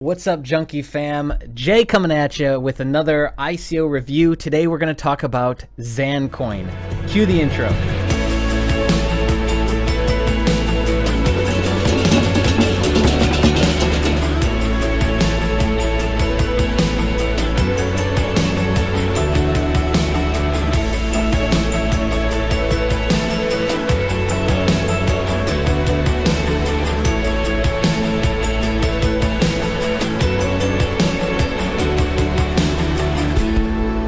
What's up, Junkie fam? Jay coming at you with another ICO review. Today we're going to talk about Zancoin. Cue the intro.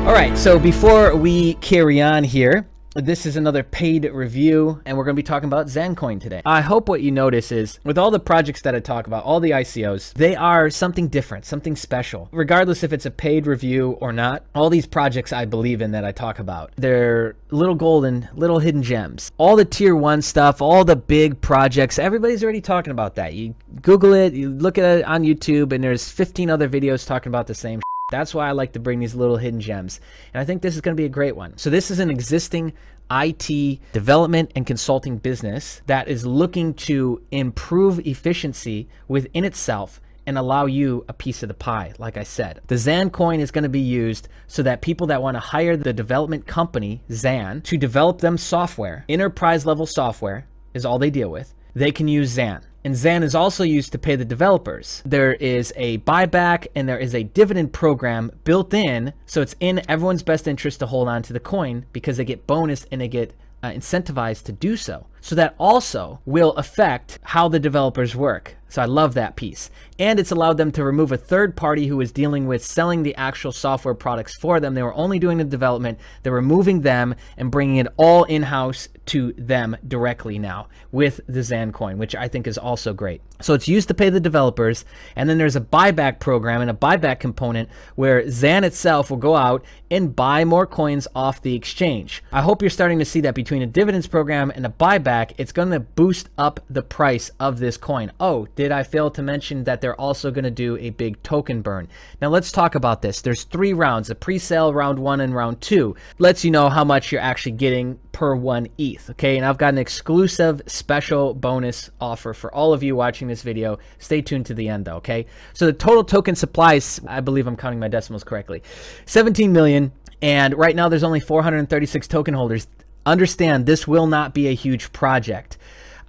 Alright, so before we carry on here, this is another paid review, and we're going to be talking about Zancoin today. I hope what you notice is, with all the projects that I talk about, all the ICOs, they are something different, something special. Regardless if it's a paid review or not, all these projects I believe in that I talk about, they're little golden, little hidden gems. All the tier 1 stuff, all the big projects, everybody's already talking about that. You Google it, you look at it on YouTube, and there's 15 other videos talking about the same. That's why I like to bring these little hidden gems. And I think this is going to be a great one. So this is an existing IT development and consulting business that is looking to improve efficiency within itself and allow you a piece of the pie, like I said. The Zancoin is going to be used so that people that want to hire the development company, Zan, to develop them software, enterprise level software is all they deal with, they can use Zan. And Zan is also used to pay the developers. There is a buyback and there is a dividend program built in, so it's in everyone's best interest to hold on to the coin because they get bonus and they get incentivized to do so. So that also will affect how the developers work. So I love that piece. And it's allowed them to remove a third party who was dealing with selling the actual software products for them. They were only doing the development. They're removing them and bringing it all in-house to them directly now with the Zancoin, which I think is also great. So it's used to pay the developers. And then there's a buyback program and a buyback component where Zan itself will go out and buy more coins off the exchange. I hope you're starting to see that between a dividends program and a buyback, it's going to boost up the price of this coin. Oh, did I fail to mention that they're also going to do a big token burn? Now let's talk about this. There's 3 rounds, a pre-sale, round 1 and round 2. Lets you know how much you're actually getting per 1 ETH, okay? And I've got an exclusive special bonus offer for all of you watching this video. Stay tuned to the end though, okay? So the total token supply is, I believe I'm counting my decimals correctly, 17 million, and right now there's only 436 token holders. Understand, this will not be a huge project.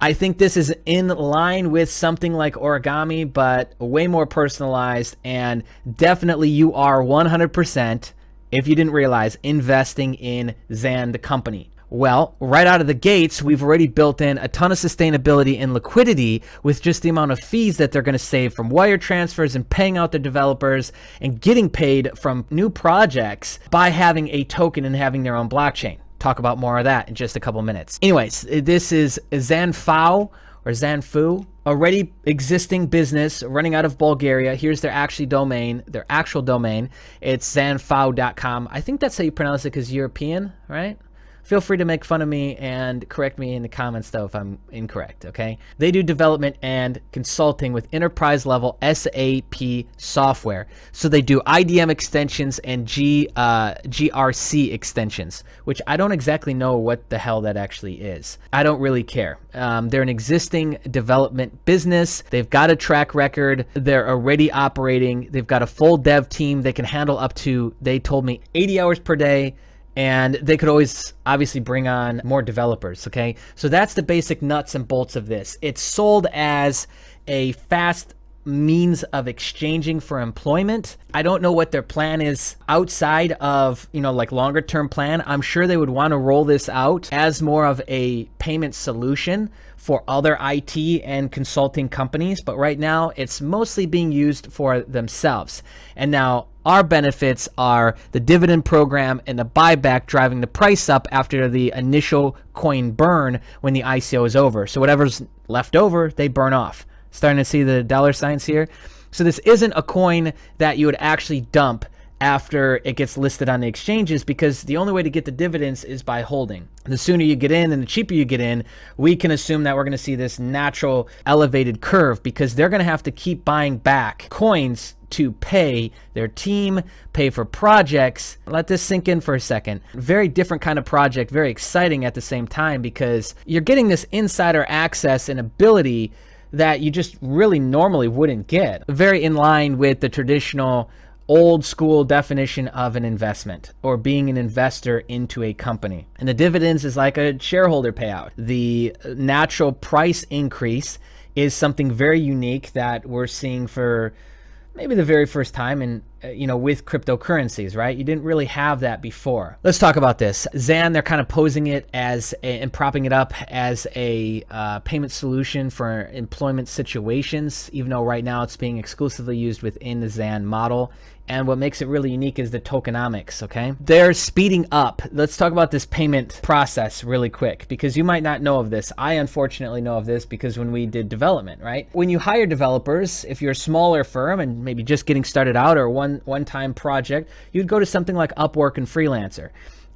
I think this is in line with something like Origami, but way more personalized, and definitely you are 100%, if you didn't realize, investing in Zan, the company. Well, right out of the gates, we've already built in a ton of sustainability and liquidity with just the amount of fees that they're going to save from wire transfers and paying out their developers and getting paid from new projects by having a token and having their own blockchain. Talk about more of that in just a couple minutes. Anyways, this is Zanfao or Zanfu, already existing business running out of Bulgaria. Here's their actual domain. It's zanfao.com. I think that's how you pronounce it because European, right? Feel free to make fun of me and correct me in the comments, though, if I'm incorrect, okay? They do development and consulting with enterprise-level SAP software. So they do IDM extensions and GRC extensions, which I don't exactly know what the hell that actually is. I don't really care. They're an existing development business. They've got a track record. They're already operating. They've got a full dev team. They can handle up to, they told me, 80 hours per day. And they could always obviously bring on more developers, okay? So that's the basic nuts and bolts of this. It's sold as a fast means of exchanging for employment. I don't know what their plan is outside of, you know, like longer term plan. I'm sure they would want to roll this out as more of a payment solution for other IT and consulting companies, but right now it's mostly being used for themselves. And now our benefits are the dividend program and the buyback driving the price up after the initial coin burn when the ICO is over. So whatever's left over, they burn off. Starting to see the dollar signs here. So this isn't a coin that you would actually dump after it gets listed on the exchanges, because the only way to get the dividends is by holding. The sooner you get in and the cheaper you get in, we can assume that we're going to see this natural elevated curve, because they're going to have to keep buying back coins to pay their team, pay for projects. Let this sink in for a second. Very different kind of project, very exciting at the same time, because you're getting this insider access and ability that you just really normally wouldn't get. Very in line with the traditional old school definition of an investment or being an investor into a company. And the dividends is like a shareholder payout. The natural price increase is something very unique that we're seeing for maybe the very first time in with cryptocurrencies, right? You didn't really have that before. Let's talk about this. Zan, they're kind of posing it as and propping it up as a payment solution for employment situations, even though right now it's being exclusively used within the Zan model. And what makes it really unique is the tokenomics, okay? They're speeding up. Let's talk about this payment process really quick, because you might not know of this. I unfortunately know of this because when we did development, right? When you hire developers, if you're a smaller firm and maybe just getting started out or one-time project, you'd go to something like Upwork and Freelancer.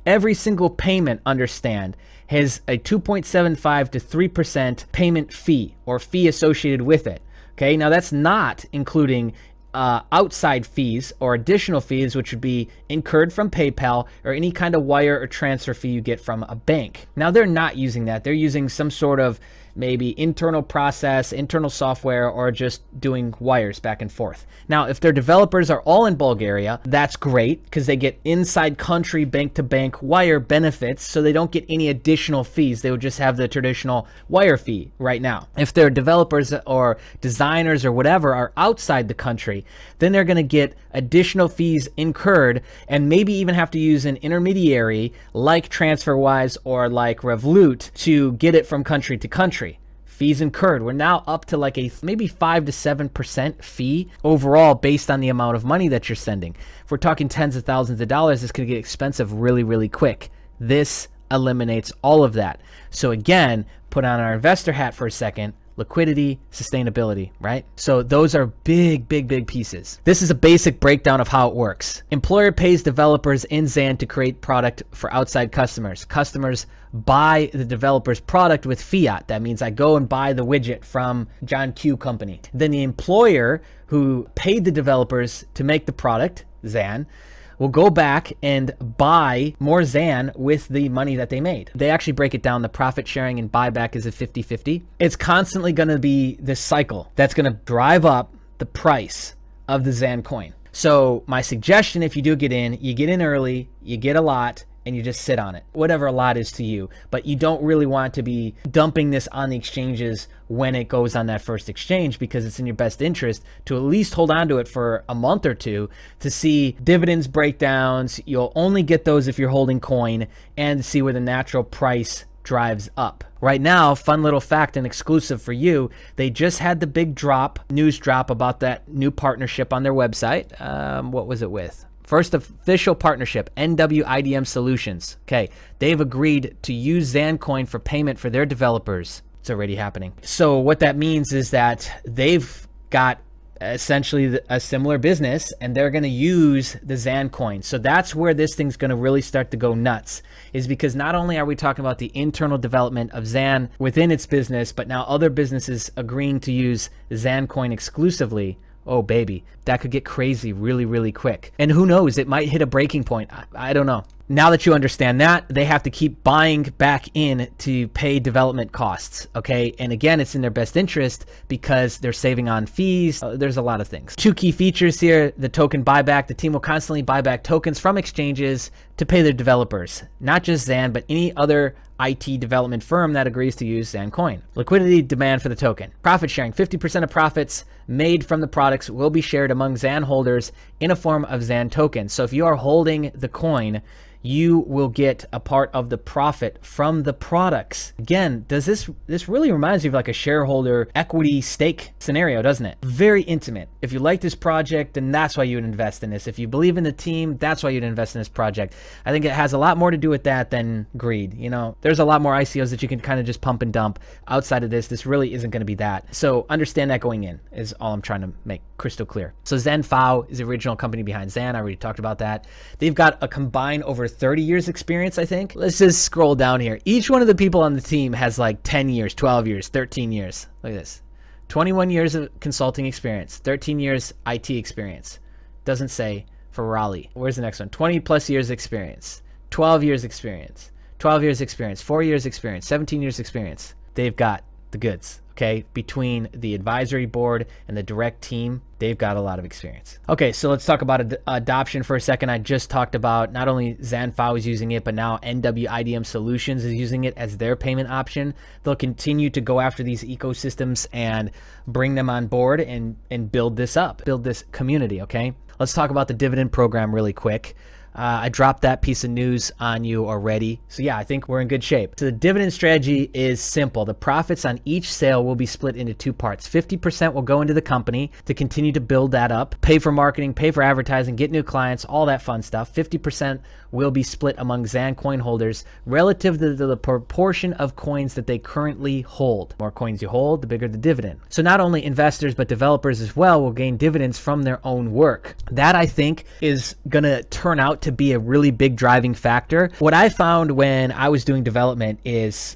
Every single payment, understand, has a 2.75 to 3% payment fee or fee associated with it, okay? Now that's not including outside fees or additional fees, which would be incurred from PayPal or any kind of wire or transfer fee you get from a bank. Now they're not using that. They're using some sort of maybe internal process, internal software, or just doing wires back and forth. Now, if their developers are all in Bulgaria, that's great because they get inside country bank-to-bank wire benefits, so they don't get any additional fees. They would just have the traditional wire fee right now. If their developers or designers or whatever are outside the country, then they're going to get additional fees incurred and maybe even have to use an intermediary like TransferWise or like Revolut to get it from country to country. Fees incurred. We're now up to like a maybe 5 to 7% fee overall based on the amount of money that you're sending. If we're talking tens of thousands of dollars, it's going to get expensive really, really quick. This eliminates all of that. So again, put on our investor hat for a second. Liquidity, sustainability, right? So those are big, big, big pieces. This is a basic breakdown of how it works. Employer pays developers in Zan to create product for outside customers. Customers buy the developer's product with fiat. That means I go and buy the widget from John Q company. Then the employer who paid the developers to make the product, Zan, will go back and buy more Zan with the money that they made. They actually break it down. The profit sharing and buyback is a 50-50. It's constantly going to be this cycle that's going to drive up the price of the Zancoin. So my suggestion, if you do get in early, you get a lot, and you just sit on it, whatever a lot is to you. But you don't really want to be dumping this on the exchanges when it goes on that first exchange, because it's in your best interest to at least hold on to it for a month or two to see dividends breakdowns. You'll only get those if you're holding coin, and see where the natural price drives up. Right now, fun little fact and exclusive for you, they just had the big news drop about that new partnership on their website. What was it with? First official partnership, NWIDM Solutions. Okay, they've agreed to use Zancoin for payment for their developers. It's already happening. So what that means is that they've got essentially a similar business, and they're going to use the Zancoin. So that's where this thing's going to really start to go nuts, is because not only are we talking about the internal development of Zan within its business, but now other businesses agreeing to use Zancoin exclusively. Oh, baby, that could get crazy really, really quick. And who knows, it might hit a breaking point. I don't know. Now that you understand that, they have to keep buying back in to pay development costs, okay? And again, it's in their best interest because they're saving on fees. There's a lot of things. Two key features here, the token buyback. The team will constantly buy back tokens from exchanges to pay their developers. Not just Zan, but any other IT development firm that agrees to use Zancoin. Liquidity demand for the token. Profit sharing. 50% of profits made from the products will be shared among Zan holders in a form of Zan tokens. So if you are holding the coin, you will get a part of the profit from the products. Again, this really reminds me of like a shareholder equity stake scenario, doesn't it? Very intimate. If you like this project, then that's why you would invest in this. If you believe in the team, that's why you'd invest in this project. I think it has a lot more to do with that than greed. You know, there's a lot more ICOs that you can kind of just pump and dump. Outside of this really isn't going to be that. So understand that going in is all I'm trying to make crystal clear. So ZenFao is the original company behind Zan. I already talked about that. They've got a combined over 30 years experience, I think. Let's just scroll down here. Each one of the people on the team has like 10 years, 12 years, 13 years. Look at this. 21 years of consulting experience, 13 years IT experience. Doesn't say for Raleigh. Where's the next one? 20 plus years experience, 12 years experience, 12 years experience, 4 years experience, 17 years experience. They've got the goods. Okay, between the advisory board and the direct team, they've got a lot of experience. Okay, so let's talk about adoption for a second. I just talked about not only Zanfao is using it, but now NWIDM Solutions is using it as their payment option. They'll continue to go after these ecosystems and bring them on board and build this up, build this community, okay? Let's talk about the dividend program really quick. I dropped that piece of news on you already. So yeah, I think we're in good shape. So the dividend strategy is simple. The profits on each sale will be split into two parts. 50% will go into the company to continue to build that up, pay for marketing, pay for advertising, get new clients, all that fun stuff. 50% will be split among Zancoin holders relative to the proportion of coins that they currently hold. The more coins you hold, the bigger the dividend. So not only investors, but developers as well will gain dividends from their own work. That, I think, is going to turn out to be a really big driving factor. What I found when I was doing development is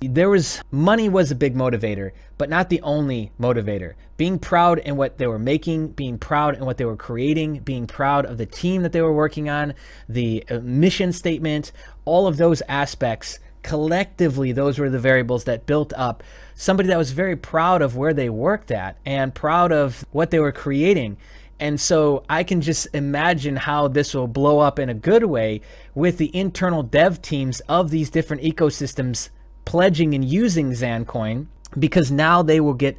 money was a big motivator, but not the only motivator. Being proud in what they were making, being proud in what they were creating, being proud of the team that they were working on, the mission statement, all of those aspects, collectively, those were the variables that built up somebody that was very proud of where they worked at and proud of what they were creating. And so I can just imagine how this will blow up in a good way with the internal dev teams of these different ecosystems pledging and using Zancoin, because now they will get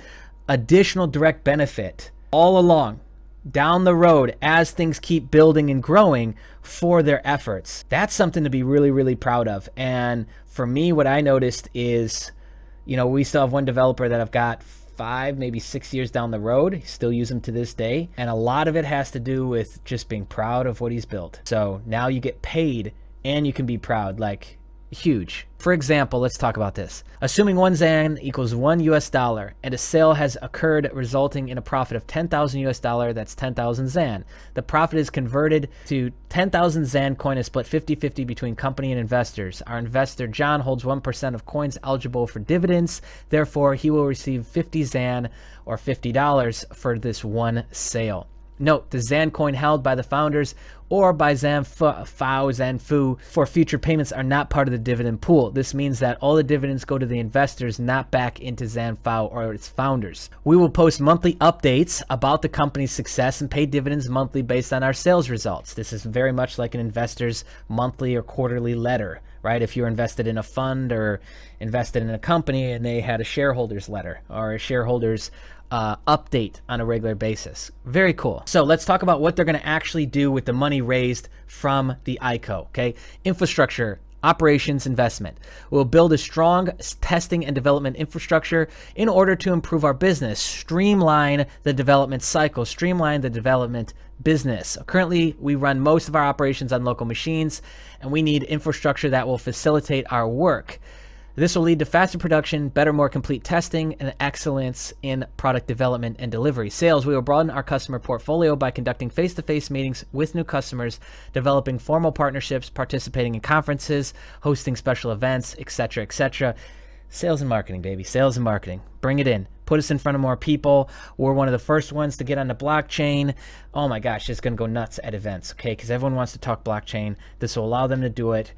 additional direct benefit all along down the road as things keep building and growing for their efforts. That's something to be really, really proud of. And for me, what I noticed is, we still have one developer that I've got 5, maybe 6 years down the road, still use him to this day. And a lot of it has to do with just being proud of what he's built. So now you get paid and you can be proud, like huge. For example, let's talk about this. Assuming 1 Zan equals $1 and a sale has occurred resulting in a profit of $10,000, that's 10,000 Zan. The profit is converted to 10,000 Zan coin is split 50-50 between company and investors. Our investor John holds 1% of coins eligible for dividends. Therefore, he will receive 50 Zan or $50 for this one sale. Note, the Zan coin held by the founders or by Zanfu for future payments are not part of the dividend pool. This means that all the dividends go to the investors, not back into Zanfu or its founders. We will post monthly updates about the company's success and pay dividends monthly based on our sales results. This is very much like an investor's monthly or quarterly letter, right? If you're invested in a fund or invested in a company and they had a shareholders letter or a shareholders update on a regular basis. Very cool. So let's talk about what they're going to actually do with the money raised from the ICO. Okay, infrastructure, operations, investment. We'll build a strong testing and development infrastructure in order to improve our business, streamline the development cycle, streamline the development business. Currently, we run most of our operations on local machines, and we need infrastructure that will facilitate our work. This will lead to faster production, better, more complete testing, and excellence in product development and delivery. Sales, we will broaden our customer portfolio by conducting face-to-face meetings with new customers, developing formal partnerships, participating in conferences, hosting special events, etc., etc. Sales and marketing, baby. Sales and marketing. Bring it in. Put us in front of more people. We're one of the first ones to get on the blockchain. Oh my gosh, it's going to go nuts at events, okay? Because everyone wants to talk blockchain. This will allow them to do it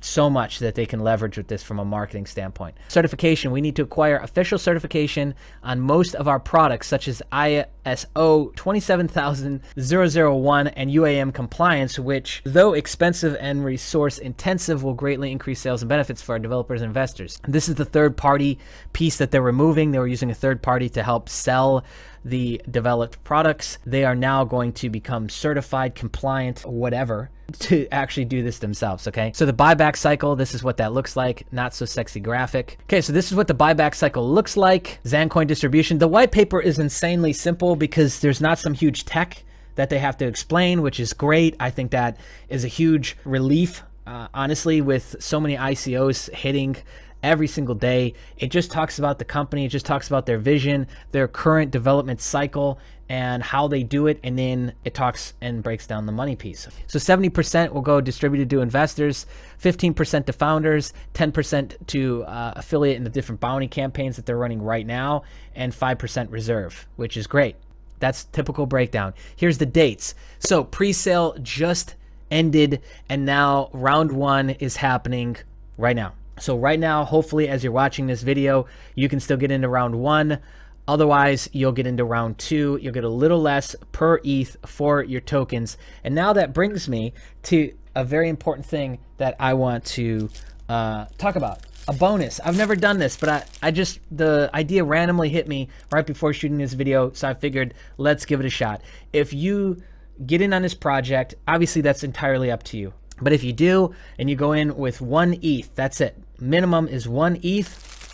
so much that they can leverage with this from a marketing standpoint. Certification, we need to acquire official certification on most of our products, such as ISO 27001 and UAM compliance, which, though expensive and resource intensive, will greatly increase sales and benefits for our developers and investors. This is the third party piece that they're removing. They were using a third party to help sell the developed products. They are now going to become certified, compliant, whatever, to actually do this themselves, okay? So the buyback cycle, this is what that looks like. Not so sexy graphic. Okay, so this is what the buyback cycle looks like. Zancoin distribution. The white paper is insanely simple because there's not some huge tech that they have to explain, which is great. I think that is a huge relief, honestly, with so many ICOs hitting every single day. It just talks about the company. It just talks about their vision, their current development cycle, and how they do it, and then it talks and breaks down the money piece. So 70% will go distributed to investors, 15% to founders, 10% to affiliate in the different bounty campaigns that they're running right now, and 5% reserve, which is great. That's typical breakdown. Here's the dates. So pre-sale just ended, and now round one is happening right now. So right now, hopefully as you're watching this video, you can still get into round 1. Otherwise, you'll get into round 2. You'll get a little less per ETH for your tokens. And now that brings me to a very important thing that I want to talk about. A bonus. I've never done this, but the idea randomly hit me right before shooting this video, so I figured let's give it a shot. If you get in on this project, obviously that's entirely up to you. But if you do, and you go in with 1 ETH, that's it. Minimum is 1 ETH.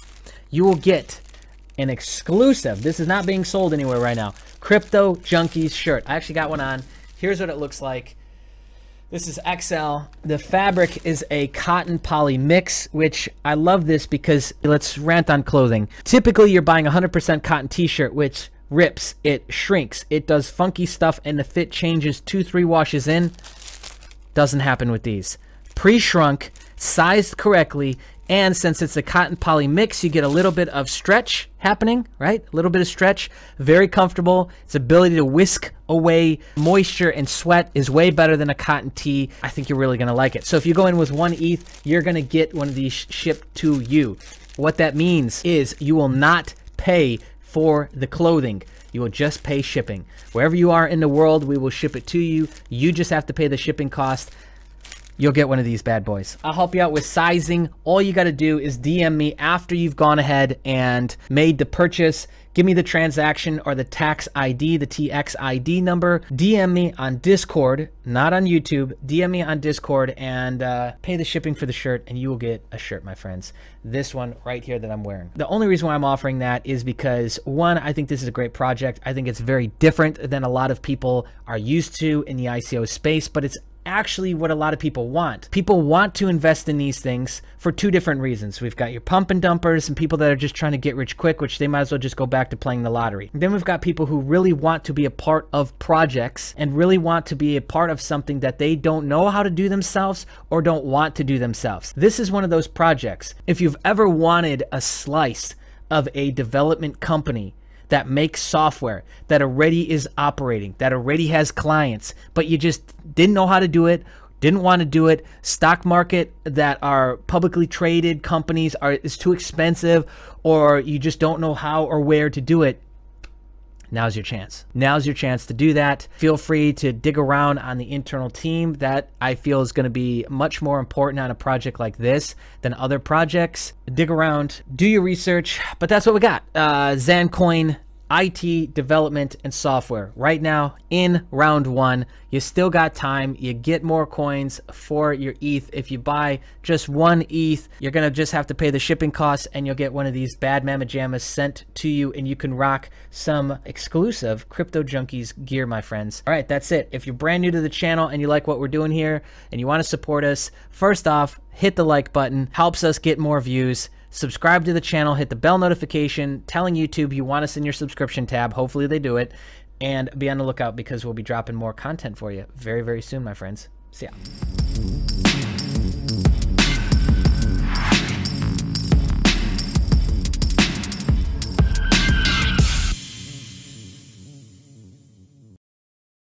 You will get an exclusive, this is not being sold anywhere right now, Crypto Junkies shirt. I actually got one on. Here's what it looks like. This is XL. The fabric is a cotton poly mix, which I love this because let's rant on clothing. Typically, you're buying a 100% cotton t-shirt, which rips, it shrinks, it does funky stuff, and the fit changes 2-3 washes in. Doesn't happen with these. Pre-shrunk, sized correctly, and since it's a cotton poly mix, you get a little bit of stretch happening, right? A little bit of stretch, very comfortable. Its ability to whisk away moisture and sweat is way better than a cotton tee. I think you're really gonna like it. So if you go in with 1 ETH, you're gonna get one of these shipped to you. What that means is you will not pay for the clothing. You will just pay shipping. Wherever you are in the world, we will ship it to you. You just have to pay the shipping cost. You'll get one of these bad boys. I'll help you out with sizing. All you got to do is DM me after you've gone ahead and made the purchase. Give me the transaction or the tax ID, the TX ID number. DM me on Discord, not on YouTube. DM me on Discord and pay the shipping for the shirt, and you will get a shirt, my friends. This one right here that I'm wearing. The only reason why I'm offering that is because, one, I think this is a great project. I think it's very different than a lot of people are used to in the ICO space, but it's actually what a lot of people want. People want to invest in these things for 2 different reasons. We've got your pump and dumpers and people that are just trying to get rich quick, which they might as well just go back to playing the lottery. And then we've got people who really want to be a part of projects and really want to be a part of something that they don't know how to do themselves or don't want to do themselves. This is one of those projects. If you've ever wanted a slice of a development company that makes software, that already is operating, that already has clients, but you just didn't know how to do it, didn't want to do it, stock market that are publicly traded companies is too expensive, or you just don't know how or where to do it, now's your chance. Now's your chance to do that. Feel free to dig around on the internal team. That I feel is going to be much more important on a project like this than other projects. Dig around, do your research, but that's what we got. Zancoin, IT, development, and software. Right now, in round 1, you still got time. You get more coins for your ETH. If you buy just 1 ETH, you're going to just have to pay the shipping costs, and you'll get one of these bad mamma jammas sent to you, and you can rock some exclusive Crypto Junkies gear, my friends. All right, that's it. If you're brand new to the channel and you like what we're doing here and you want to support us, first off, hit the like button. Helps us get more views. Subscribe to the channel, hit the bell notification, telling YouTube you want us in your subscription tab. Hopefully they do it. And be on the lookout because we'll be dropping more content for you very, very soon, my friends. See ya.